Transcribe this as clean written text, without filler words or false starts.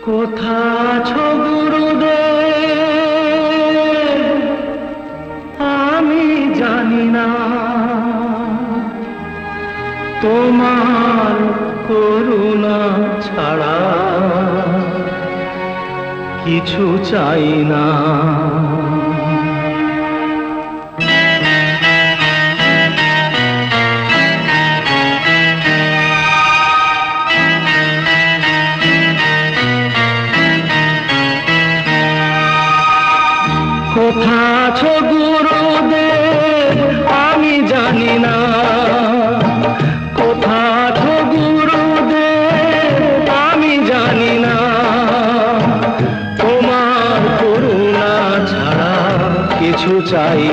কোথা আছো গুরুদেব আমি জানি না, তোমার করুণা ছাড়া কিছু চাই না। কোথা আছো গুরুদেব আমি জানি না, কোথা আছো গুরুদেব আমি জানি না, তোমার করুণা ছাড়া কিছু চাই